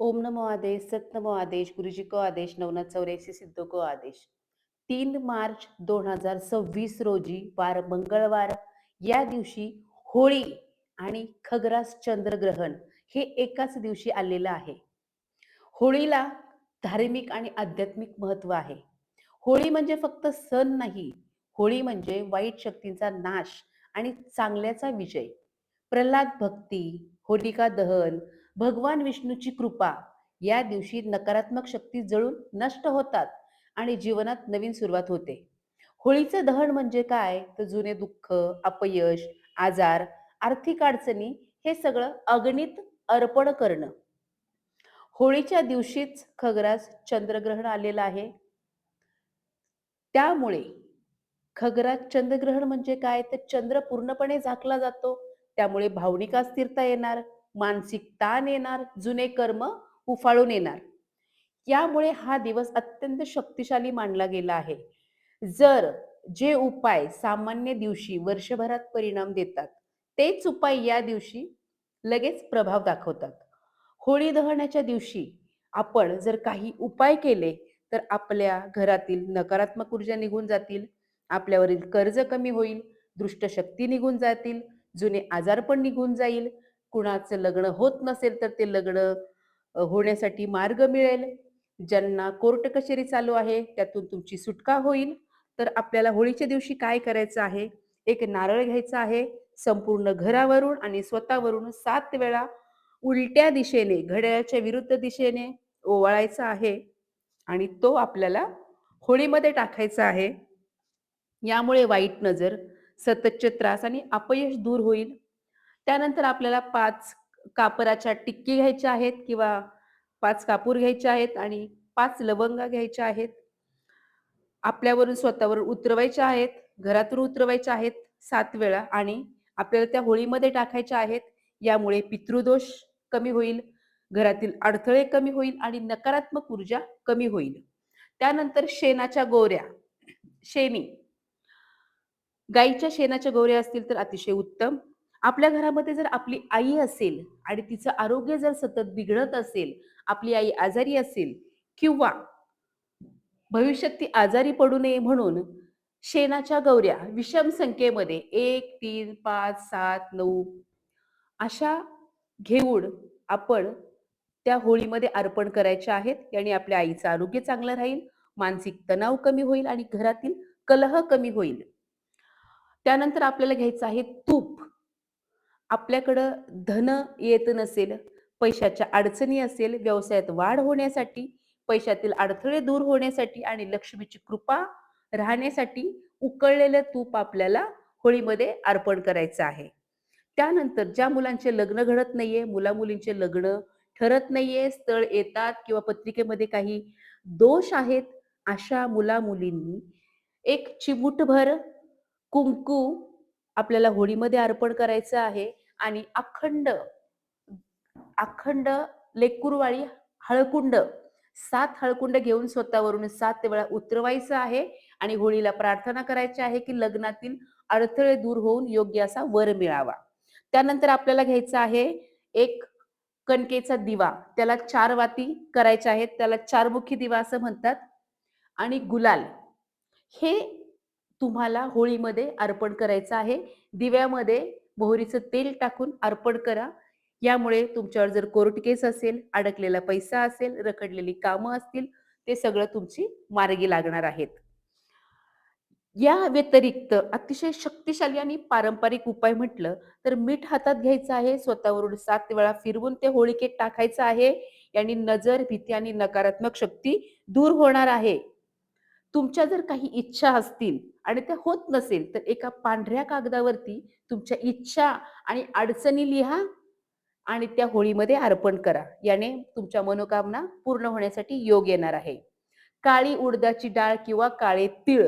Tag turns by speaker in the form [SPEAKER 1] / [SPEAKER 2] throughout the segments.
[SPEAKER 1] ओम नमो आदेश, सत नमो आदेश, गुरुजी को आदेश, नवनाथ चौऱ्याऐंशी सिद्धो को आदेश. 3 मार्च 2026 रोजी वार मंगळवार या दिवशी होळी आणि खग्रास चंद्रग्रहण हे एकाच दिवशी आलेलं आहे. होळीला धार्मिक आणि आध्यात्मिक महत्व आहे. होळी म्हणजे फक्त सण नाही. होळी म्हणजे वाईट शक्तींचा नाश आणि चांगल्याचा विजय. प्रल्हाद भक्ती, होलिका दहन, भगवान विष्णूची कृपा या दिवशी नकारात्मक शक्ती जळून नष्ट होतात आणि जीवनात नवीन सुरुवात होते. होळीचं दहन म्हणजे काय? तर जुने दुःख, अपयश, आजार, आर्थिक अडचणी हे सगळं अग्नीत अर्पण करणं. होळीच्या दिवशीच खग्रास चंद्रग्रहण आलेलं आहे. त्यामुळे खग्रात चंद्रग्रहण म्हणजे काय? तर चंद्र पूर्णपणे झाकला जातो. त्यामुळे भावनिक अस्थिरता येणार, मानसिक ताण येणार, जुने कर्म उफाळून येणार. यामुळे हा दिवस अत्यंत शक्तिशाली मानला गेला आहे. जर जे उपाय सामान्य दिवशी वर्षभरात परिणाम देतात, तेच उपाय या दिवशी लगेच प्रभाव दाखवतात. होळी दहनाच्या दिवशी आपण जर काही उपाय केले, तर आपल्या घरातील नकारात्मक ऊर्जा निघून जातील, आपल्यावरील कर्ज कमी होईल, दृष्टशक्ती निघून जातील, जुने आजारपण निघून जाईल, कुणाचं लग्न होत नसेल तर ते लग्न होण्यासाठी मार्ग मिळेल. ज्यांना कोर्ट कचेरी चालू आहे, त्यातून तुमची सुटका होईल. तर आपल्याला होळीच्या दिवशी काय करायचं आहे? एक नारळ घ्यायचा आहे, संपूर्ण घरावरून आणि स्वतःवरून 7 वेळा उलट्या दिशेने, घड्याळाच्या विरुद्ध दिशेने ओवाळायचा आहे आणि तो आपल्याला होळीमध्ये टाकायचा आहे. यामुळे वाईट नजर, सततचे त्रास आणि अपयश दूर होईल. त्यानंतर आपल्याला 5 कापराच्या टिक्की घ्यायच्या आहेत किंवा 5 कापूर घ्यायचे आहेत आणि 5 लवंगा घ्यायच्या आहेत. आपल्यावरून स्वतःवर उतरवायच्या आहेत, घरातून उतरवायच्या आहेत 7 वेळा आणि आपल्याला त्या होळीमध्ये टाकायच्या आहेत. यामुळे पितृदोष कमी होईल, घरातील अडथळे कमी होईल आणि नकारात्मक ऊर्जा कमी होईल. त्यानंतर शेणाच्या गोवऱ्या, शेणी, गाईच्या शेणाच्या गोवऱ्या असतील तर अतिशय उत्तम. आपल्या घरामध्ये जर आपली आई असेल आणि तिचं आरोग्य जर सतत बिघडत असेल, आपली आई आजारी असेल किंवा भविष्यात ती आजारी पडू नये म्हणून शेणाच्या गौऱ्या विषम संख्येमध्ये 1, 3, 5, 7, 9 अशा घेऊन आपण त्या होळीमध्ये अर्पण करायच्या आहेत. याने आपल्या आईचं आरोग्य चांगलं राहील, मानसिक तणाव कमी होईल आणि घरातील कलह कमी होईल. त्यानंतर आपल्याला घ्यायचं आहे तूप. आपल्याकडं धन येत नसेल, पैशाच्या अडचणी असेल, व्यवसायात वाढ होण्यासाठी, पैशातील अडथळे दूर होण्यासाठी आणि लक्ष्मीची कृपा राहण्यासाठी उकळलेलं तूप आपल्याला होळीमध्ये अर्पण करायचं आहे. त्यानंतर ज्या मुलांचे लग्न घडत नाहीये, मुला-मुलींचे लग्न ठरत नाहीये, स्थळ येतात किंवा पत्रिकेमध्ये काही दोष आहेत, अशा मुला-मुलींनी एक चिमूटभर कुंकू आपल्याला होळीमध्ये अर्पण करायचं आहे आणि अखंड अखंड लेकुरवाळी हळकुंड 7 हळकुंड घेऊन स्वतःवरून 7 वेळा उतरवायचं आहे आणि होळीला प्रार्थना करायची आहे की लग्नातील अडथळे दूर होऊन योग्य असा वर मिळावा. त्यानंतर आपल्याला घ्यायचा आहे एक कणकेचा दिवा. त्याला 4 वाती करायच्या आहेत. त्याला चारमुखी दिवा असं म्हणतात आणि गुलाल हे तुम्हाला होळीमध्ये अर्पण करायचं आहे. दिव्यामध्ये मोहरीचं तेल टाकून अर्पण करा. यामुळे तुमच्यावर जर कोर्ट केस असेल, अडकलेला पैसा असेल, रखडलेली कामं असतील, ते सगळं तुमची मार्गी लागणार आहेत. या व्यतिरिक्त अतिशय शक्तिशाली आणि पारंपरिक उपाय म्हटलं तर मीठ हातात घ्यायचं आहे. स्वतःवरून 7 वेळा फिरवून ते होळीकेत टाकायचं आहे. याने नजर, भीती आणि नकारात्मक शक्ती दूर होणार आहे. तुमच्या जर काही इच्छा असतील आणि त्या होत नसेल, तर एका पांढऱ्या कागदावरती तुमच्या इच्छा आणि अडचणी लिहा आणि त्या होळीमध्ये अर्पण करा. याने तुमच्या मनोकामना पूर्ण होण्यासाठी योग येणार आहे. काळी उडदाची डाळ किंवा काळे तीळ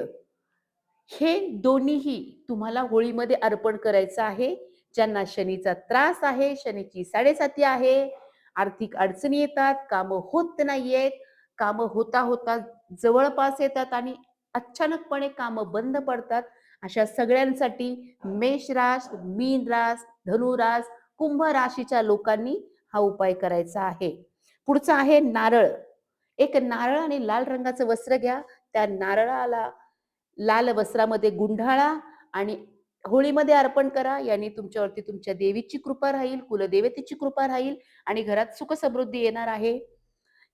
[SPEAKER 1] हे दोन्हीही तुम्हाला होळीमध्ये अर्पण करायचं आहे. ज्यांना शनीचा त्रास आहे, शनीची 7.5 आहे, आर्थिक अडचणी येतात, कामं होत नाहीयेत, कामं होता होता जवळपास येतात आणि अचानकपणे कामं बंद पडतात. अशा सगळ्यांसाठी मेष रास, मीन रास, धनु रास, कुंभ राशीच्या लोकांनी हा उपाय करायचा आहे. पुढचं आहे नारळ. एक नारळ आणि लाल रंगाचं वस्त्र घ्या. त्या नारळाला लाल वस्त्रामध्ये गुंढाळा आणि होळीमध्ये अर्पण करा. याने तुमच्यावरती तुमच्या देवीची कृपा राहील, कुलदेवतेची कृपा राहील आणि घरात सुख-समृद्धी येणार आहे.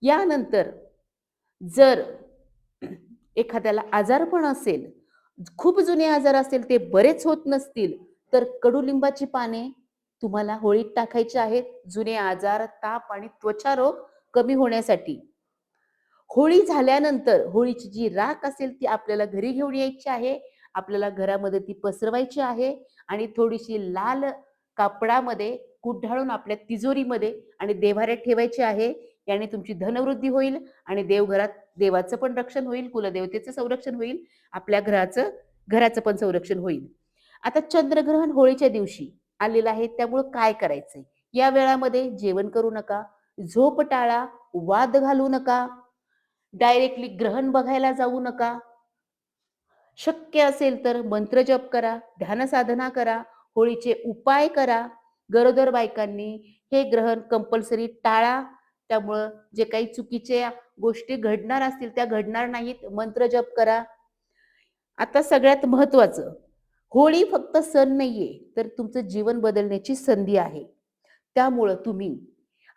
[SPEAKER 1] यानंतर जर एखाद्याला आजारपण असेल, खूप जुने आजार असेल, ते बरेच होत नसतील, तर कडुलिंबाची पाने तुम्हाला होळीत टाकायची आहेत. जुने आजार, ताप आणि त्वचारोग कमी होण्यासाठी. होळी झाल्यानंतर होळीची जी राख असेल ती आपल्याला घरी घेऊन यायची आहे. आपल्याला घरामध्ये ती पसरवायची आहे आणि थोडीशी लाल कापडामध्ये गुंडाळून आपल्या तिजोरीमध्ये आणि देव्हाऱ्यात ठेवायची आहे. याने तुमची धनवृद्धी होईल आणि देवघरात देवाचं पण रक्षण होईल, कुलदेवतेचं संरक्षण होईल, आपल्या घराचं पण संरक्षण होईल. आता चंद्रग्रहण होळीच्या दिवशी आलेलं आहे, त्यामुळं काय करायचंय? या वेळामध्ये जेवण करू नका, झोप टाळा, वाद घालू नका, डायरेक्टली ग्रहण बघायला जाऊ नका. शक्य असेल तर मंत्रजप करा, ध्यानसाधना करा, होळीचे उपाय करा. गरोदर बायकांनी हे ग्रहण कंपल्सरी टाळा. त्यामुळं जे काही चुकीच्या गोष्टी घडणार असतील त्या घडणार नाहीत. मंत्रजप करा. आता सगळ्यात महत्त्वाचं, होळी फक्त सण नाहीये, तर तुमचं जीवन बदलण्याची संधी आहे. त्यामुळं तुम्ही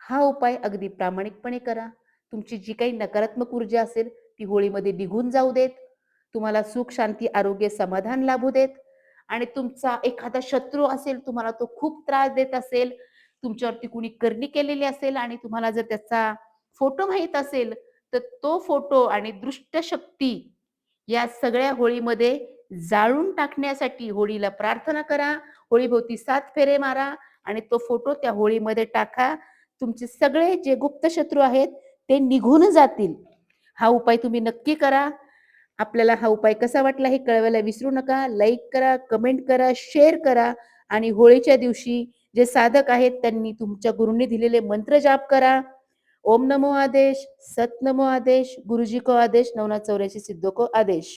[SPEAKER 1] हा उपाय अगदी प्रामाणिकपणे करा. तुमची जी काही नकारात्मक ऊर्जा असेल, ती होळीमध्ये निघून जाऊ देत. तुम्हाला सुख, शांती, आरोग्य, समाधान लाभू देत आणि तुमचा एखादा शत्रू असेल, तुम्हाला तो खूप त्रास देत असेल, तुमच्यावरती कुणी करणी केलेली असेल आणि तुम्हाला जर त्याचा फोटो माहीत असेल, तर तो फोटो आणि दृष्ट शक्ती या सगळ्या होळीमध्ये जाळून टाकण्यासाठी होळीला प्रार्थना करा. होळीभोवती 7 फेरे मारा आणि तो फोटो त्या होळीमध्ये टाका. तुमचे सगळे जे गुप्त शत्रू आहेत ते निघून जातील. हा उपाय तुम्ही नक्की करा. आपल्याला हा उपाय कसा वाटला हे कळवायला विसरू नका. लाईक करा, कमेंट करा, शेअर करा आणि होळीच्या दिवशी जे साधक आहेत त्यांनी तुमच्या गुरूंनी दिलेले मंत्र जाप करा. ओम नमो आदेश, सत नमो आदेश, गुरुजी को आदेश, नवनाथ चौऱ्यासी सिद्धों को आदेश.